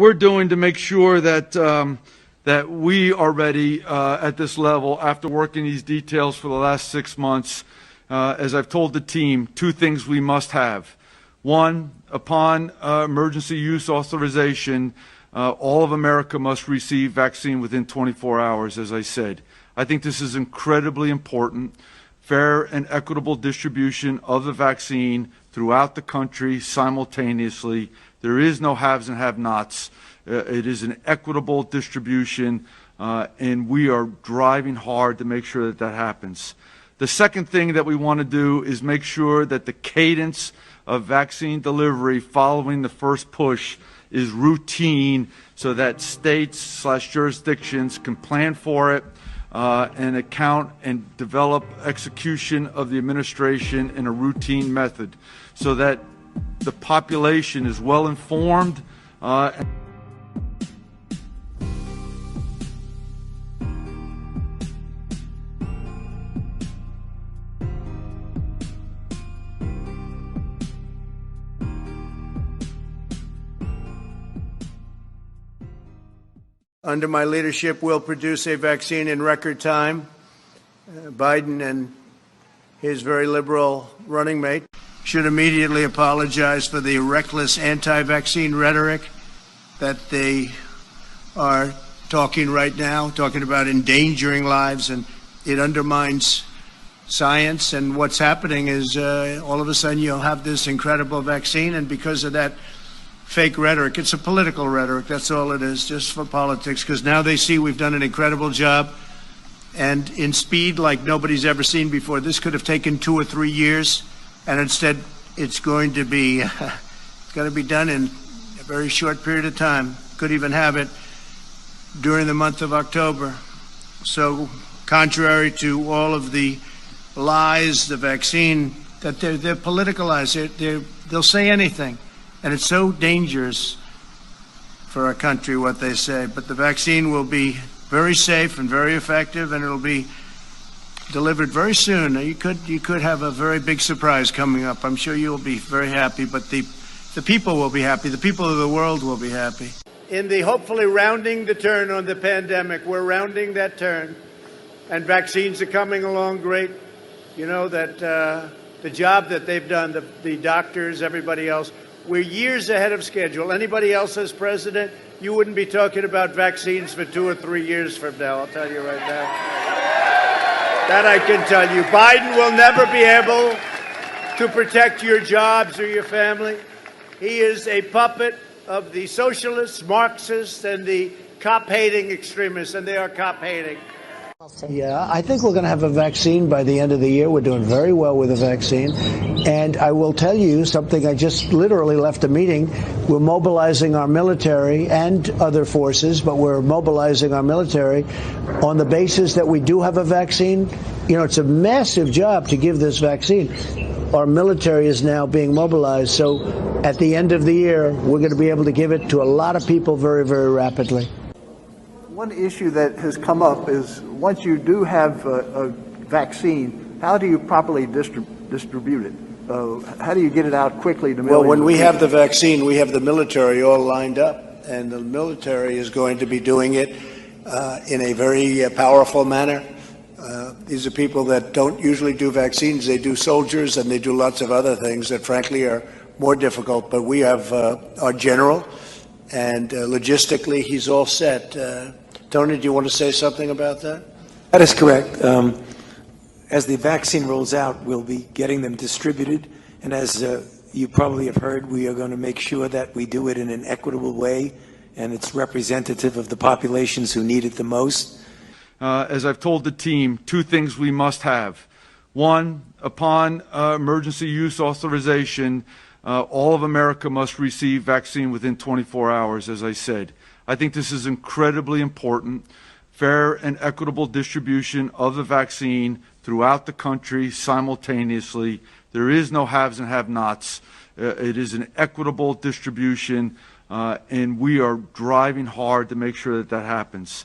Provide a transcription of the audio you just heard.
we're doing to make sure that that we are ready at this level after working these details for the last 6 months. As I've told the team, 2 things we must have. One, upon emergency use authorization, all of America must receive vaccine within 24 hours, as I said. I think this is incredibly important. Fair and equitable distribution of the vaccine throughout the country simultaneously. There is no haves and have-nots. It is an equitable distribution, and we are driving hard to make sure that that happens. The second thing that we want to do is make sure that the cadence of vaccine delivery following the first push is routine so that states/jurisdictions can plan for it and account and develop execution of the administration in a routine method so that the population is well informed. Under my leadership, we'll produce a vaccine in record time. Biden and his very liberal running mate should immediately apologize for the reckless anti-vaccine rhetoric that they are talking right now, talking about endangering lives, and it undermines science. And what's happening is all of a sudden you'll have this incredible vaccine, and because of that fake rhetoric, it's a political rhetoric, that's all it is, just for politics, because now they see we've done an incredible job, and in speed like nobody's ever seen before. This could have taken 2 or 3 years, and instead it's going to be done in a very short period of time. Could even have it during the month of October. So contrary to all of the lies, the vaccine, that they're politicalized, they'll say anything. And it's so dangerous for our country, what they say. But the vaccine will be very safe and very effective, and it'll be delivered very soon. You could have a very big surprise coming up. I'm sure you'll be very happy, but the people will be happy. The people of the world will be happy. In the hopefully rounding the turn on the pandemic, we're rounding that turn, and vaccines are coming along great. You know that the job that they've done, the doctors, everybody else, we're years ahead of schedule. Anybody else as president, you wouldn't be talking about vaccines for 2 or 3 years from now, I'll tell you right now. That I can tell you. Biden will never be able to protect your jobs or your family. He is a puppet of the socialists, Marxists, and the cop-hating extremists, and they are cop-hating. Yeah, I think we're going to have a vaccine by the end of the year. We're doing very well with the vaccine. And I will tell you something. I just literally left a meeting. We're mobilizing our military and other forces, but we're mobilizing our military on the basis that we do have a vaccine. You know, it's a massive job to give this vaccine. Our military is now being mobilized. So at the end of the year, we're going to be able to give it to a lot of people very, very rapidly. One issue that has come up is once you do have a vaccine, how do you properly distribute it? How do you get it out quickly to millions? Well, when we have the vaccine, we have the military all lined up, and the military is going to be doing it in a very powerful manner. These are people that don't usually do vaccines. They do soldiers, and they do lots of other things that, frankly, are more difficult. But we have our general, and logistically, he's all set. Tony, do you want to say something about that? That is correct. As the vaccine rolls out, we'll be getting them distributed. And as you probably have heard, we are going to make sure that we do it in an equitable way, and it's representative of the populations who need it the most. As I've told the team, 2 things we must have. One, upon emergency use authorization, all of America must receive vaccine within 24 hours, as I said. I think this is incredibly important. Fair and equitable distribution of the vaccine throughout the country simultaneously. There is no haves and have-nots. It is an equitable distribution, and we are driving hard to make sure that that happens.